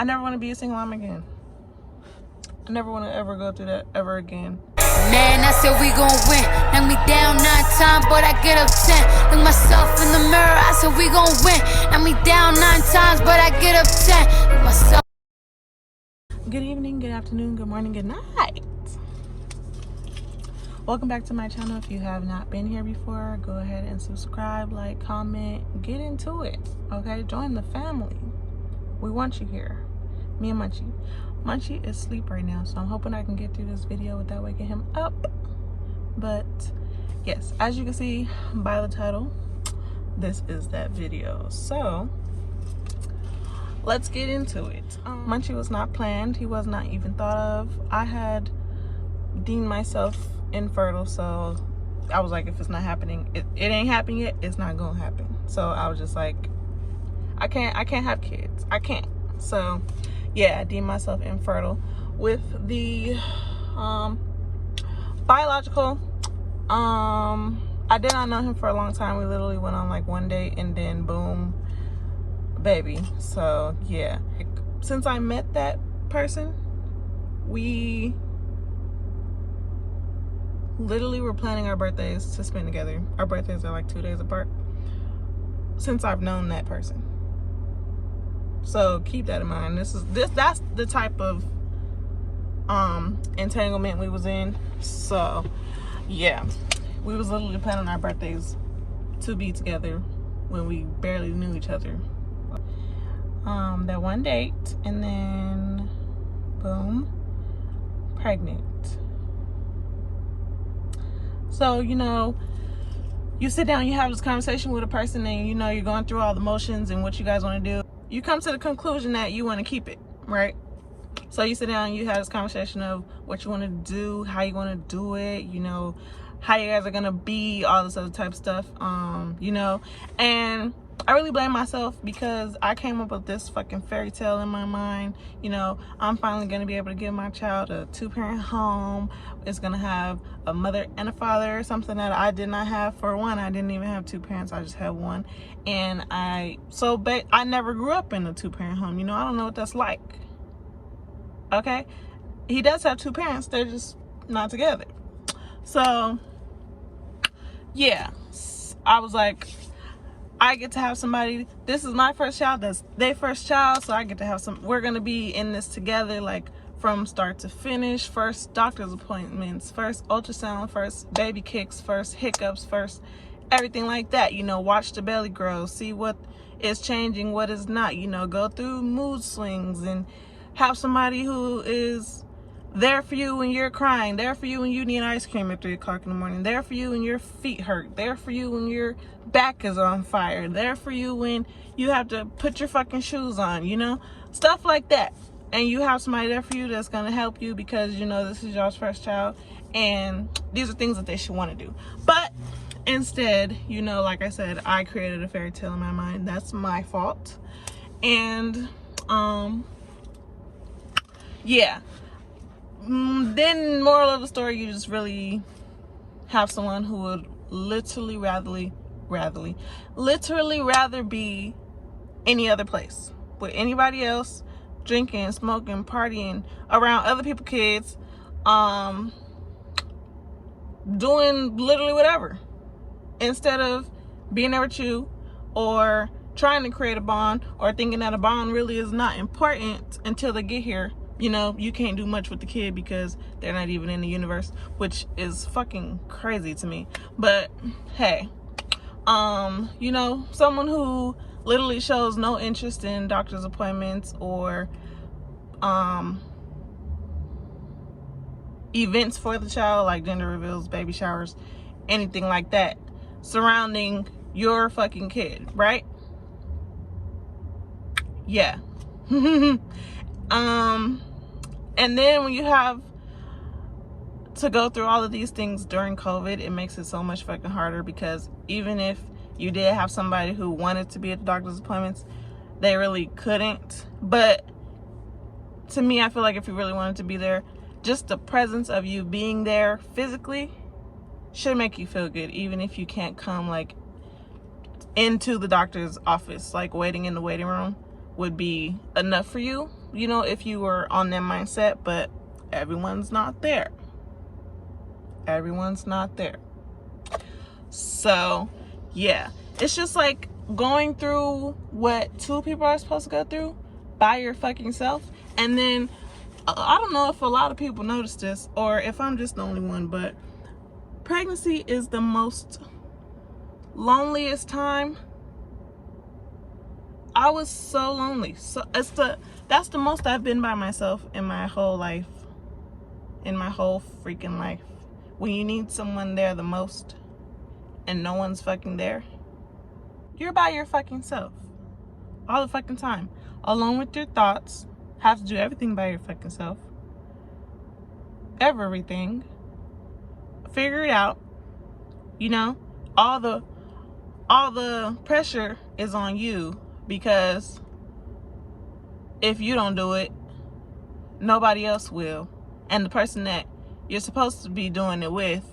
I never want to be a single mom again. I never want to ever go through that ever again. Man, I said we gon' win. Knock me down 9 times, but I get up 10. Look myself in the mirror, I said we gon' win. Knock me down 9 times, but I get up 10. Look myself. Good evening, good afternoon, good morning, good night. Welcome back to my channel. If you have not been here before, go ahead and subscribe, like, comment, get into it. Okay, join the family. We want you here. Me and Munchie. Munchie is asleep right now, so I'm hoping I can get through this video without waking him up. But yes, as you can see by the title, this is that video. So let's get into it. Munchie was not planned. He was not even thought of. I had deemed myself infertile, so I was like, if it's not happening, it ain't happening yet, it's not gonna happen. So I was just like, I can't have kids. I can't. So yeah, I deemed myself infertile. With the biological, I did not know him for a long time. We literally went on like one date and then boom, baby. So yeah, since I met that person, we literally were planning our birthdays to spend together. Our birthdays are like 2 days apart since I've known that person. So keep that in mind. That's the type of entanglement we was in. So yeah, we was literally planning our birthdays to be together when we barely knew each other. That one date, and then boom, pregnant. So you know, you sit down, you have this conversation with a person, and you know you're going through all the motions and what you guys want to do. You come to the conclusion that you want to keep it, right? So you sit down, you have this conversation of what you want to do, how you want to do it, you know, how you guys are gonna be, all this other type of stuff, you know. And I really blame myself because I came up with this fucking fairy tale in my mind. You know, I'm finally gonna be able to give my child a 2-parent home. It's gonna have a mother and a father, something that I did not have. For one, I didn't even have 2 parents, I just had one. And I never grew up in a 2-parent home. You know, I don't know what that's like. Okay, he does have 2 parents, they're just not together. So yeah, I was like, I get to have somebody, this is my first child, that's their first child, so I get to have we're gonna be in this together, like from start to finish. First doctor's appointments, first ultrasound, first baby kicks, first hiccups, first everything like that. You know, watch the belly grow, see what is changing, what is not, you know, go through mood swings, and have somebody who is there for you when you're crying, there for you when you need ice cream at 3 o'clock in the morning, there for you when your feet hurt, there for you when your back is on fire, there for you when you have to put your fucking shoes on, you know, stuff like that. And you have somebody there for you that's going to help you because, you know, this is y'all's first child, and these are things that they should want to do. But instead, you know, like I said, I created a fairy tale in my mind. That's my fault. And yeah, then moral of the story, you just really have someone who would literally rather be any other place with anybody else, drinking, smoking, partying around other people's kids, doing literally whatever, instead of being there with you, or trying to create a bond, or thinking that a bond really is not important until they get here. You know, you can't do much with the kid because they're not even in the universe, which is fucking crazy to me. But hey, you know, someone who literally shows no interest in doctor's appointments or events for the child, like gender reveals, baby showers, anything like that surrounding your fucking kid, right? Yeah. And then when you have to go through all of these things during COVID, it makes it so much fucking harder, because even if you did have somebody who wanted to be at the doctor's appointments, they really couldn't. But to me, I feel like if you really wanted to be there, just the presence of you being there physically should make you feel good, even if you can't come like into the doctor's office, like waiting in the waiting room. would be enough for you, you know, if you were on that mindset. But everyone's not there. Everyone's not there. So yeah, it's just like going through what two people are supposed to go through by your fucking self. And then I don't know if a lot of people notice this or if I'm just the only one, but pregnancy is the most loneliest time. I was so lonely. So that's the most I've been by myself in my whole life. In my whole freaking life. When you need someone there the most and no one's fucking there, you're by your fucking self all the fucking time, alone with your thoughts. Have to do everything by your fucking self. Everything. Figure it out. You know, all the pressure is on you, because if you don't do it, nobody else will. And the person that you're supposed to be doing it with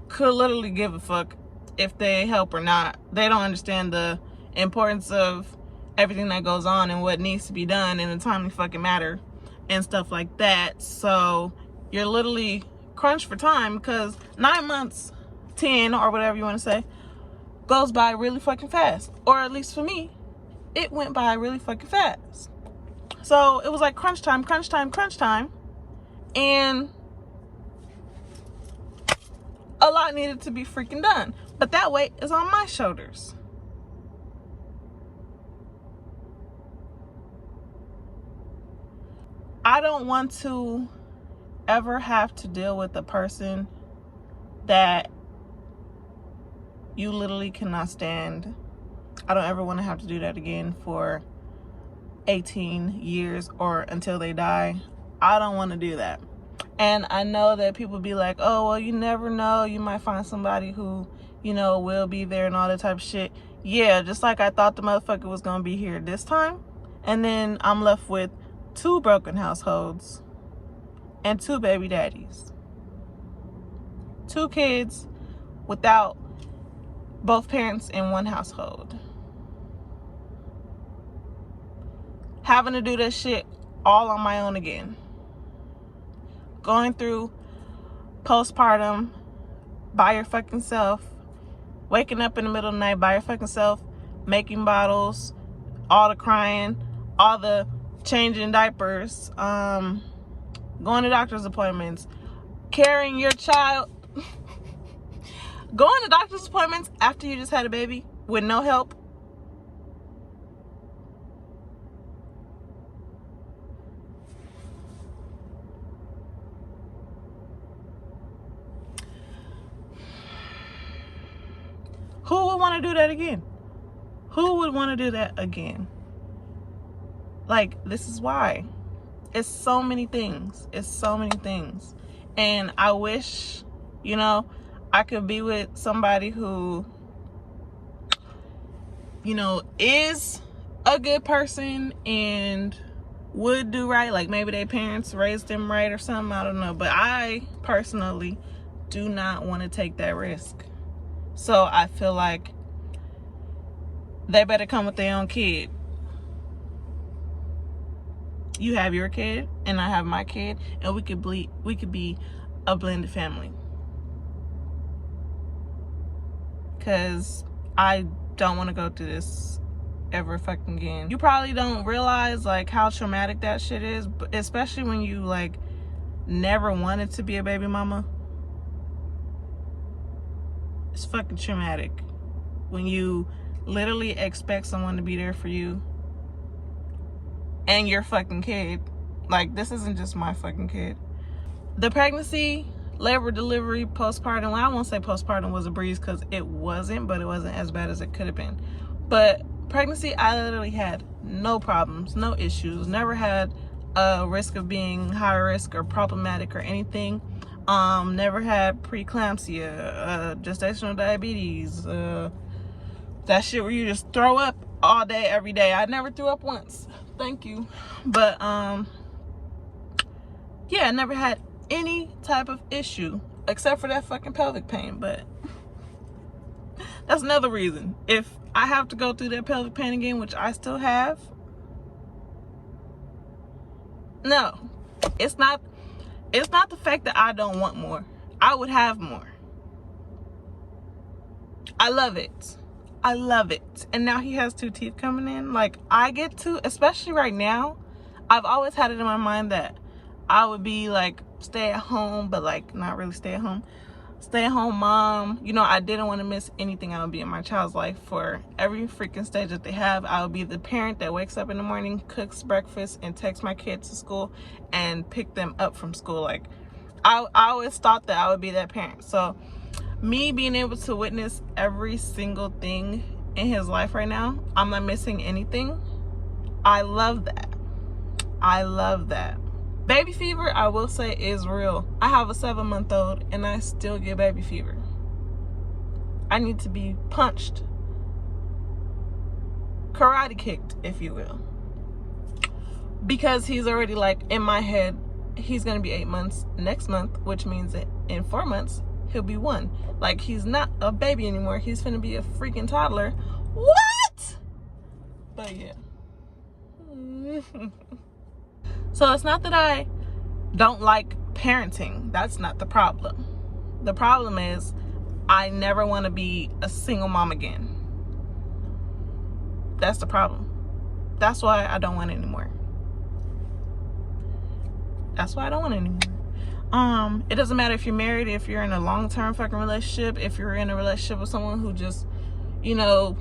could literally give a fuck if they help or not. They don't understand the importance of everything that goes on and what needs to be done in a timely fucking matter and stuff like that. So you're literally crunched for time, because 9 months, 10 or whatever you want to say, goes by really fucking fast. Or at least for me, it went by really fucking fast. So it was like crunch time, crunch time, crunch time. And a lot needed to be freaking done. But that weight is on my shoulders. I don't want to ever have to deal with a person that you literally cannot stand. I don't ever want to have to do that again for 18 years or until they die. I don't want to do that. And I know that people be like, oh, well, you never know. You might find somebody who, you know, will be there and all that type of shit. Yeah, just like I thought the motherfucker was going to be here this time. And then I'm left with 2 broken households and 2 baby daddies. 2 kids without both parents in one household. Having to do this shit all on my own again. Going through postpartum by your fucking self. Waking up in the middle of the night by your fucking self. Making bottles. All the crying. All the changing diapers. Going to doctor's appointments. Carrying your child. Going to doctor's appointments after you just had a baby with no help. Who would want to do that again? Who would want to do that again? Like, this is why. It's so many things. It's so many things. And I wish, you know, I could be with somebody who, you know, is a good person and would do right. Like maybe their parents raised them right or something. I don't know. But I personally do not want to take that risk. So I feel like they better come with their own kid. You have your kid and I have my kid, and we could be a blended family. Cause I don't want to go through this ever fucking again. You probably don't realize like how traumatic that shit is, but especially when you like never wanted to be a baby mama. It's fucking traumatic when you literally expect someone to be there for you and your fucking kid. Like, this isn't just my fucking kid. The pregnancy, labor, delivery, postpartum, well, I won't say postpartum was a breeze because it wasn't, but it wasn't as bad as it could have been. But pregnancy, I literally had no problems, no issues, never had a risk of being high risk or problematic or anything. Never had preeclampsia, gestational diabetes, that shit where you just throw up all day, every day. I never threw up once. Thank you. But, yeah, I never had any type of issue except for that fucking pelvic pain. But that's another reason. If I have to go through that pelvic pain again, which I still have. No, it's not the fact that I don't want more. I would have more. I love it. I love it. And now he has 2 teeth coming in. Like, I get to, especially right now, I've always had it in my mind that I would be like stay at home, but like not really stay at home mom. You know, I didn't want to miss anything. I would be in my child's life for every freaking stage that they have. I would be the parent that wakes up in the morning, cooks breakfast, and takes my kids to school and pick them up from school. Like, I always thought that I would be that parent. So me being able to witness every single thing in his life right now, I'm not missing anything. I love that. I love that. Baby fever, I will say, is real. I have a 7-month-old and I still get baby fever. I need to be punched, karate kicked, if you will, because he's already, like, in my head, he's gonna be 8 months next month, which means that in 4 months he'll be 1. Like, he's not a baby anymore. He's gonna be a freaking toddler. What? But yeah. So it's not that I don't like parenting. That's not the problem. The problem is I never want to be a single mom again. That's the problem. That's why I don't want it anymore. That's why I don't want it anymore. It doesn't matter if you're married, if you're in a long-term fucking relationship, if you're in a relationship with someone who just, you know,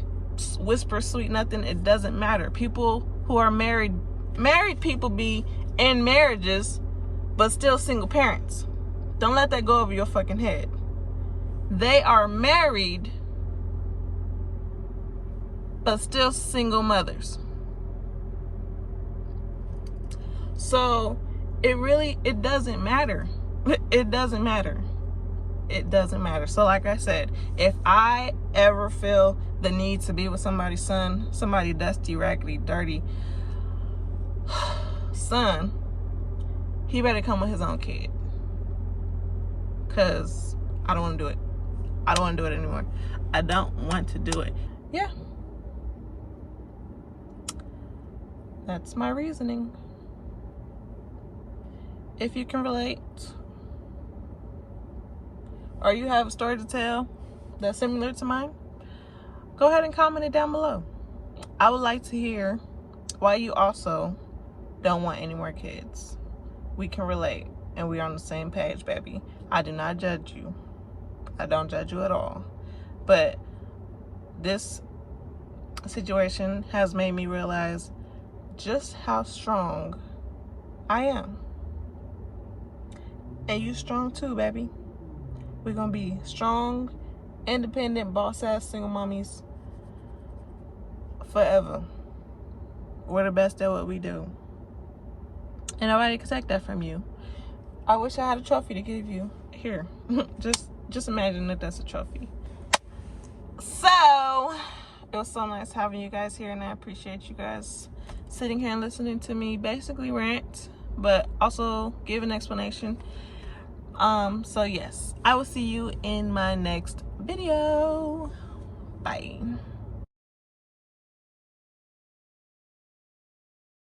whispers sweet nothing. It doesn't matter. People who are married people be in marriages but still single parents. Don't let that go over your fucking head. They are married but still single mothers. So it doesn't matter. It doesn't matter. It doesn't matter. So like I said, if I ever feel the need to be with somebody's son, somebody dusty, raggedy, dirty son, he better come with his own kid, because I don't want to do it. I don't want to do it anymore. I don't want to do it. Yeah, that's my reasoning. If you can relate, or you have a story to tell that's similar to mine, go ahead and comment it down below. I would like to hear why you also don't want any more kids. We can relate, and we're on the same page, baby. I do not judge you. I don't judge you at all. But this situation has made me realize just how strong I am. And you strong too, baby. We're gonna be strong, independent, boss-ass single mommies forever. We're the best at what we do. And nobody can take that from you. I wish I had a trophy to give you. Here. just imagine that that's a trophy. So, it was so nice having you guys here, and I appreciate you guys sitting here and listening to me basically rant, but also give an explanation. So yes, I will see you in my next video. Bye.